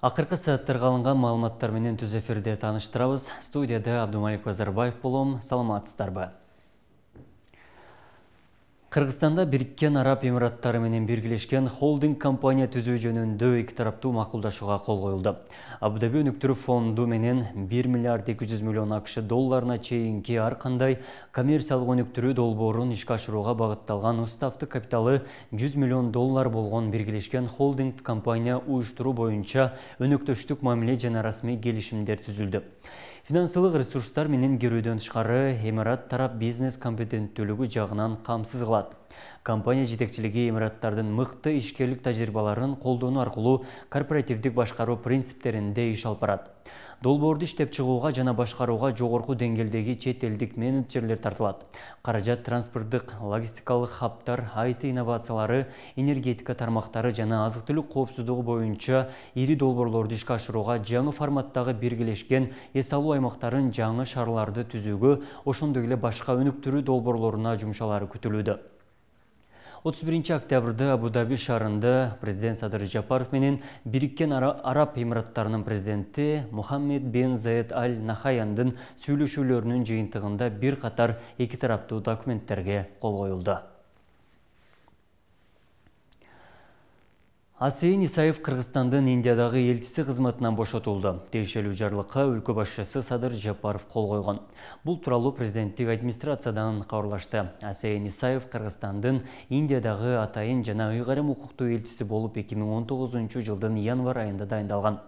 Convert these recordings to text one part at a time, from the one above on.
Акыркы сааттарга алынган маалыматтар менен түз эфирде тааныштырабыз. Студияда Абдумалик Базарбаев болом. Саламатсыздарбы? Кыргызстанда Бириккен Араб Эмираттары менен биргелешкен холдинг компания түзүү жөнүндө эки тараптуу макулдашууга кол коюлду. Абу-Даби өнүктүрүү фонду менен 1 миллиард 200 миллион акш долларына чейинки ар кандай коммерциялык өнүктүрүү долбоорун ишке ашырууга багытталган уставдык капиталы 100 миллион доллар болгон биргелешкен холдинг компания уюштуруу боюнча өнөктөштүк мамиле жана расмий келишимдер түзүлдү. Финансылык ресурстар менен кирүүдөн тышкары Эмират тарап бизнес компетенттүүлүгү жагынан камсыз кылат. Компания жетекчилиги Эмираттардын мыкты ишкерлик тажрыйбаларын колдонуу аркылуу корпоративдик башкаруу принциптеринде иш алып барат. Долбоорду иштеп чыгууга жана башкарууга жогорку деңгээлдеги чет элдик менеджерлер тартылат. Каражат транспорттук, логистикалык хабтар, IT инновациялары, энергетика тармактары жана азык-түлүк коопсуздугу боюнча ири долбоорлорду ишке ашырууга жаңы форматтагы биргелешкен эс алуу аймактарын жаңы шаарларды түзүүгө, ошондой эле башка өнүктүрүү долбоорлоруна жумшалары күтүлүүдө. 31 октябрда Абу-Даби шаарында президент Садыр Жапаров менен Бириккен Араб Эмираттарынын президенти Мухаммед бен Заед Аль Нахаяндын сүйлөшүүлөрүнүн жыйынтыгында бир катар эки тараптуу документтерге кол коюлду. Асейин Исаев Кыргызстандын Индиядагы элчиси кызматынан бошотулду. Тиешелүү жарлыкка өлкө башчысы Садыр Жапаров кол койгон. Бул тууралуу президенттик администрациядан кабарлашты. Асейин Исаев Кыргызстандын Индиядагы атайын жана ыйгарым укуктуу элчиси болуп 2019 жылдын январь айында дайындалган.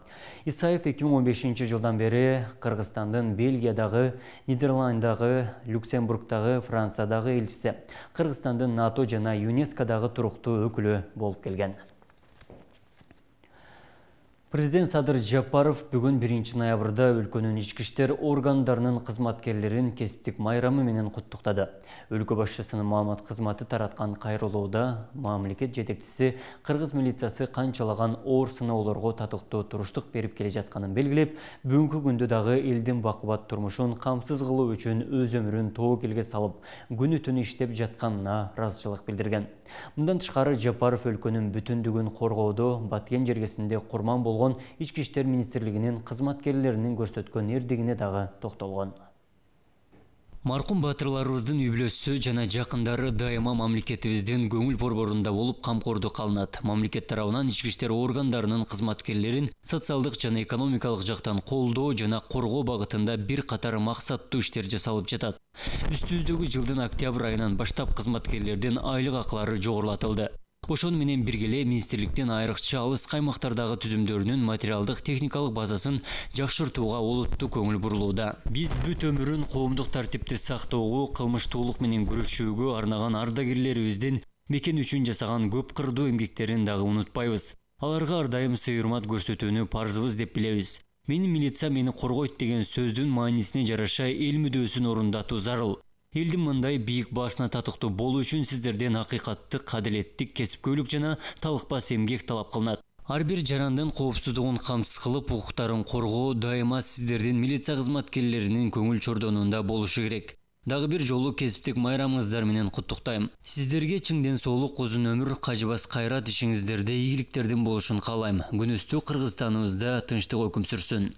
Исаев 2015 жылдан бери Кыргызстандын Бельгиядагы, Нидерланддагы, Люксембургдагы, Франциядагы элчиси, Кыргызстандын НАТО жана ЮНЕСКОдагы туруктуу өкүлү болуп келген. Президент Садыр Жапаров бүгүн 1 ноябрда өлкөнүн ички иштер органдарынын кызматкерлерин кесиптик майрамы менен куттуктады. Өлкө башчысынын маалымат кызматы тараткан кайрылууда мамлекет жетекчиси кыргыз милициясы канчалаган оор сыноолорго татыктуу туруштук берип келе жатканын белгилеп, бүгүнкү күндө дагы элдин бакубат турмушун камсыз кылуу үчүн өз өмүрүн тоокелге салып, күнү түнү иштеп жатканына ыраазычылык билдирген. Мындан тышкары Жапаров өлкөнүн бүтүндүгүн коргоодо Баткен жергесинде курман болгон Ички иштер министрлигинин кызматкерлеринин көрсөткөн эрдигине дагы токтолгон. Маркум баатырларыбыздын үй-бүлөсү жана жакындары дайыма мамлекетибиздин көңүл борборунда болуп камкордук кылынат. Мамлекет тарабынан ички иштер органдарынын кызматкерлерин социалдык жана экономикалык жактан колдоо жана коргоо багытында бир катар максаттуу иштер жасалып жатат. Үстүбүздөгү жылдын октябрь айынан баштап кызматкерлердин айлык акылары жогорулатылды. Ошону менен бирге министрликтин айрыкча алыс каймактардагы түзүмдөрүнүн материалдык техникалык базасын жакшыртууга олуттуу көңүл бурулууда. Биз бүт өмүрүн коомдук тартипти сактоого, кылмыштуулук менен күрөшүүгө арнаган ардагерлерибиздин мекен үчүн жасаган көп кырдуу эмгектерин дагы унутпайбыз. Аларга ар дайым сый-урмат көрсөтүүнү парзыбыз деп билебиз. Менин милиция мени коргойт деген сөздүн маанисине жараша эл мүдөөсүн орундатуу зарыл. Элдин мындай бийик баасына татыктуу болуу үчүн сиздерден акыйкаттык, адилеттик, кесипкөйлүк жана талыкпас эмгек талап кылынат. Ар бир жарандын коопсуздугун камсыз кылып, укуктарын коргоо дайыма сиздердин милиция кызматкерлеринин көңүл чордонуунда болушу керек. Дагы бир жолу кесиптик майрамыңыздар менен куттуктайм. Сиздерге чыңден соолук, узун өмүр, кажыбас кайрат ишиңиздерде ийгиликтердин болушун каалайм. Күнүстүү Кыргызстаныбызда тынчтык өкүм сүрсүн.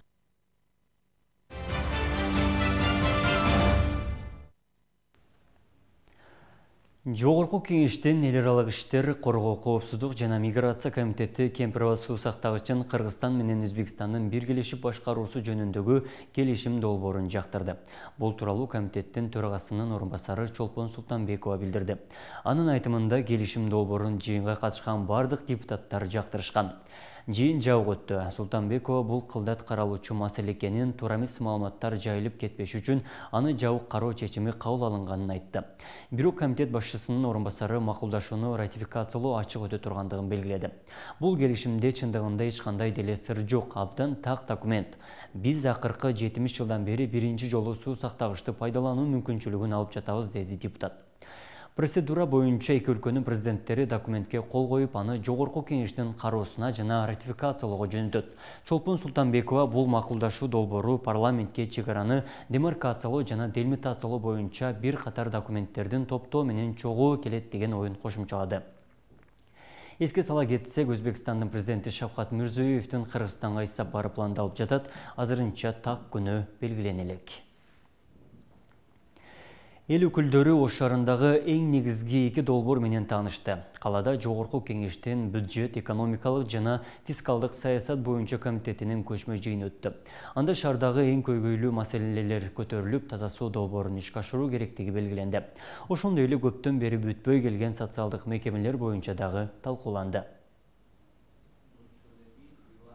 Жогорку кеңештин эл аралык иштер, коргоо, коопсуздук жана миграция комитети кемпир-абад суу сактагычын Кыргызстан менен Өзбекстандын биргелешип башкаруусу жөнүндөгү келишим долбоорун жактырды. Бул тууралуу комитеттин төрагасынын орун басары Чолпон Султанбекова билдирди. Анын айтымында келишим долбоорун жыйынга катышкан бардык депутаттар жактырышкан. Жыйын жабык өттү. Султанбекова бул кылдат каралуучу маселе экенин, туура эмес маалыматтар жайылып кетпеш үчүн аны жабык кароо чечими кабыл алынганын айтты. Бирок комитет башчысынын орун басары макулдашууну ратификациялоо ачык өтө тургандыгын белгиледи. Бул келишимде чындыгында эч кандай деле сыр жок, абдан так документ. Биз акыркы 70 жылдан бери биринчи жолу суу сактагычты пайдалануу мүмкүнчүлүгүн алып жатабыз, деди депутат. Процедура боюнча эки өлкөнүн президенттери документке кол коюп, аны жогорку кеңештин кароосуна жана ратификациялоого жөнөтөт. Чолпон Султанбекова бул макулдашуу долбоору парламентке чек араны демаркациялоо жана делимитациялоо боюнча бир катар документтердин топтоо менен чогуу келет деген оюн кошумчалады. Эске сала кетсек, Өзбекстандын президенти Шавкат Мирзиёевдин Кыргызстанга сапары пландалып жатат. Азырынча так күнү белгиленелек. Эл өкүлдөрү Ош шаарындагы эң негизги 2 долбоор менен таанышты. Калада Жогорку Кеңештин бюджет, экономикалык жана фискалдык саясат боюнча комитетинин көчмө жыйыны өттү. Анда шаардагы эң көйгөйлүү маселелер көтөрүлүп, таза суу долбоорун ишке ашыруу керектиги белгиленди. Ошондой эле көптөн бери бүтпөй келген социалдык мекемелер боюнча дагы талкууланды.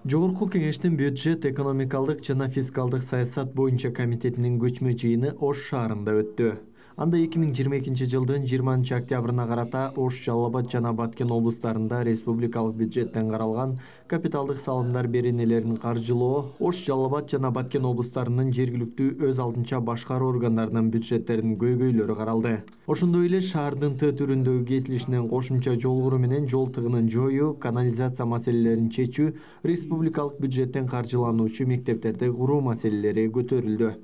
Жогорку Кеңештин бюджет, экономикалык жана фискалдык саясат боюнча комитетинин көчмө жыйыны Ош шаарында өттү. Анда 2022 жылдын 20 октябрына карата Ош, Жалал Абад жана Баткен облустарында республикалык бюджеттен каралган капиталдык салымдар беренелерин каржылоо, Ош, Жалал Абад жана Баткен облустарынын жергиликтүү өз алдынча башкаруу органдарынын бюджеттеринин көйгөйлөрү каралды. Ошондой эле шаардын Т түрүндөгү кесилишинен кошумча жол куруу менен жол тыгынын жоюу, канализация маселелерин чечүү, республикалык бюджеттен каржылануучу мектептерди куруу маселелери көтөрүлдү.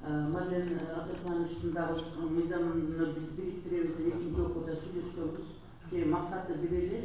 Маден Атыркмановичтің мыйзамына біз бириктиребиз, экинчи окууда сүйлөшкөнбүз. Максаты бир эле,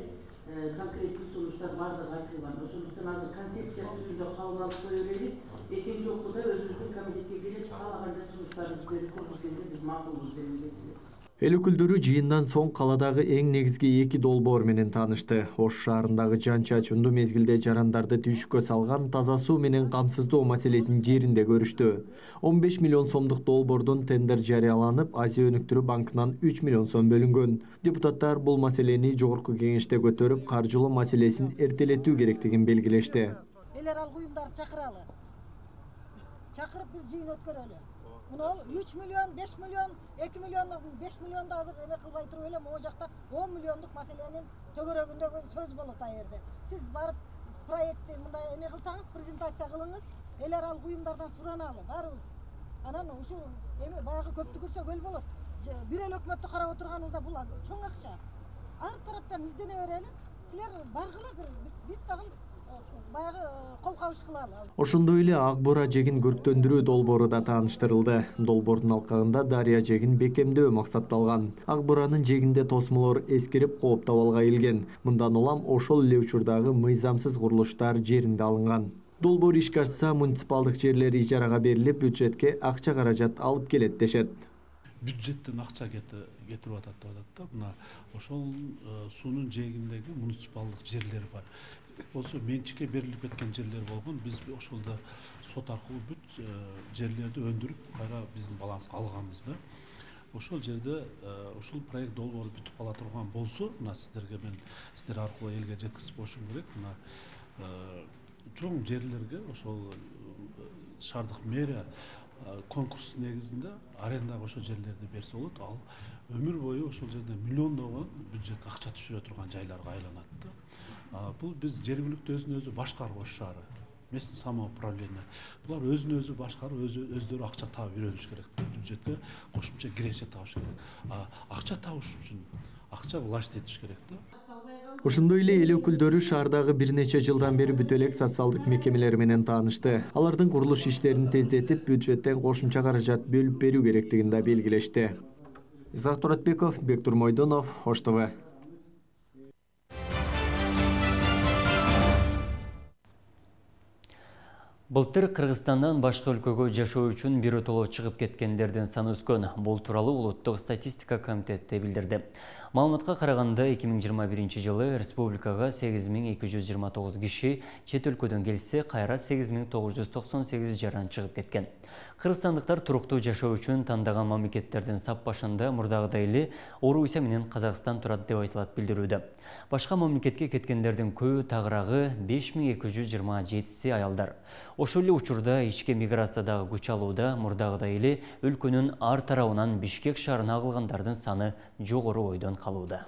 конкреттүү сунуштар баардыгы айтылган. Ошондуктан азыр концепция түрүндө кабыл алып кое берели. Экинчи окууда өзүбүздүн комитетке келип, каалагандай сунуштарыбызды берип көрсөткөндө биз макулбуз деп эсептейбиз. Эл өкүлдөрү жыйындан соң каладагы эң негизги 2 долбоор менен таанышты. Ош шаарындагы жан чачындуу мезгилде жарандарды түйшүккө салган таза суу менен камсыздоо маселесин жеринде көрүштү. 15 миллион сомдук долбоордун тендер жарыяланып, Азия өнүктүрүү банкынан 3 миллион сом бөлүнгөн. Депутаттар бул маселени Жогорку Кеңеште көтөрүп, каржылоо маселесин эртелетүү керектигин белгилешти. Эл аралык уюмдарды чакыралы. Чакырып биз жыйын өткөрөлү. Мына 3 миллион, 5 миллион, 2 миллион, 5 миллионду азыр эме кылбай туруп эле, могу жакта 10 миллиондук маселенин төгөрөгүндөгү сөз болот а жерде. Сиз барып проектти мындай эме кылсаңыз, презентация кылыңыз, эл аралык уюмдардан сураналы, барыбыз. Анан ушул эме баягы көптү көрсөгөл болот. Бир эле өкмөттү карап отурганыбызда бул чоң акча. Ар тараптан издене берели. Силер баргыла, биз дагы баягы кол кабыш кылалы. Ошондой эле Ак Бура жегин көрктөндүрүү долбоору да тааныштырылды. Долбоордун алкагында Дария жегин бекемдөө максатталган. Ак Буранын жегинде тосмолор эскирип кооптоп алга келген. Мындан улам ошол эле учурдагы мыйзамсыз курулуштар жеринде алынган. Долбоор ишке ашса, муниципалдык жерлер ижарага берилип, бюджетке акча каражат алып келет дешет. Бюджеттен акча кетирип атат деп атат да. Мына ошол суунун жээгиндеги муниципалдык жерлер бар. Болсо менчикке берилип кеткен жерлер болгон. Биз ошолда сот аркылуу бүт жерлерди өндүрүп, кайра биздин баланска алганбыз да. Ошол жерде ошол проект долбоору бүтүп кала турган болсо, мына сиздер аркылуу элге жеткизип коюшум керек. Мына чоң жерлерге ошол шаардык мэрия конкурс негизинде арендага ошол жерлерди берсе болот. Ал өмүр бою ошол жерде миллиондогон бюджетке акча түшүрө турган жайларга айланат да. Бул биз жергиликтүү өзүн өзү башкаруу Ош шаары, местный самоуправление. Булар өзүн өзү башкарып, өздөрү акча таап үйрөнүш керек. Бюджетке кошумча киреше табыш керек. Акча табыш үчүн акча власть этиш керек да. Ошондой эле эл өкүлдөрү шаардагы бир нече жылдан бери бүтө элек социалдык мекемелер менен таанышты. Алардын курулуш иштерин тездетип, бюджеттен кошумча каражат бөлүп берүү керектигин да белгилешти. Исак Туратбеков, Бектур Мойдонов, Ош ТВ. Былтыр Кыргызстандан башка өлкөгө жашоо үчүн биротоло чыгып кеткендердин саны өскөн. Бул тууралуу Улуттук статистика комитети билдирди. Маалыматка караганда 2021 жылы республикага 8229 киши чет өлкөдөн келсе, кайра 8998 жаран чыгып кеткен. Кыргызстандыктар туруктуу жашоо үчүн тандаган мамлекеттердин сап башында мурдагыдай эле Орусия менен Казакстан турат деп айтылат билдирүүдө. Башка мамлекетке кеткендердин көбү тагыраагы 5227 аялдар. Ошол эле учурда ички миграциядагы күч алууда мурдагыдай эле өлкөнүн ар тарабынан Бишкек шаарына агылгандардын саны жогору ойдон калууда.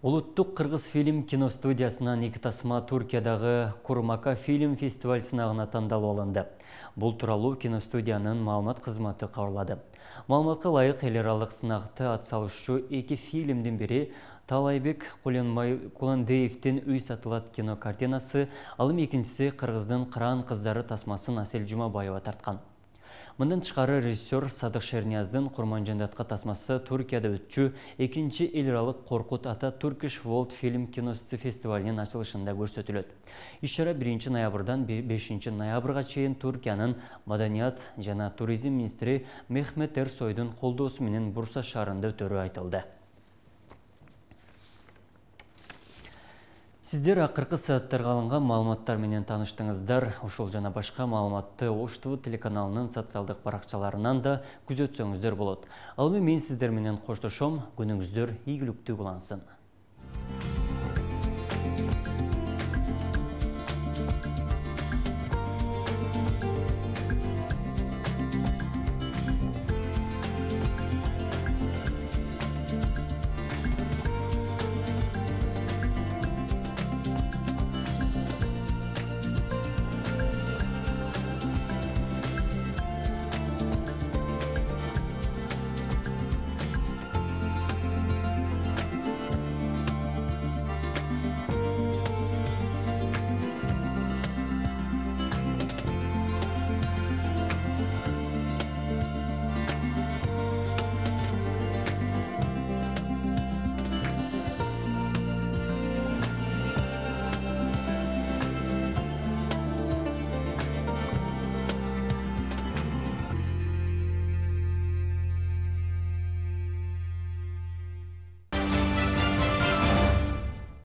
Улуттук кыргыз фильм киностудиясынан 2 тасма Туркиядагы Курмака фильм фестиваль сынагына тандалып алынды. Бул тууралуу киностудиянын маалымат кызматы кабарлады. Маалыматка ылайык эл аралык сынакты атсалышчу 2 фильмдин бири Талайбек Куландеевдин «Үй сатылат» кино картинасы, ал эми экинчиси кыргыздын Кыран кыздары тасмасын Асель Жумабаева тарткан. Мындан тышкары режиссер Садык Шернияздын Курманжандатка тасмасы Түркияда өтчү 2-нчи эл аралык Коркут ата Turkish World Film Kinosu фестивалинин ачылышында көрсөтүлөт. Иш-чара 1 ноябрдан 5 ноябрга чейин Түркиянын Маданият жана туризм министри Мехмет Эрсойдун колдоосу менен Бурса шаарында өтөрү айтылды. Сиздер акыркы сааттарга алынган маалыматтар менен тааныштыңыздар. Ушул жана башка маалыматты Ош ТВ телеканалынын социалдык баракчаларынан да күзөтсөңүздөр болот. Ал эми мен сиздер менен коштошом. Күнүңүздөр ийгиликтүү улансын.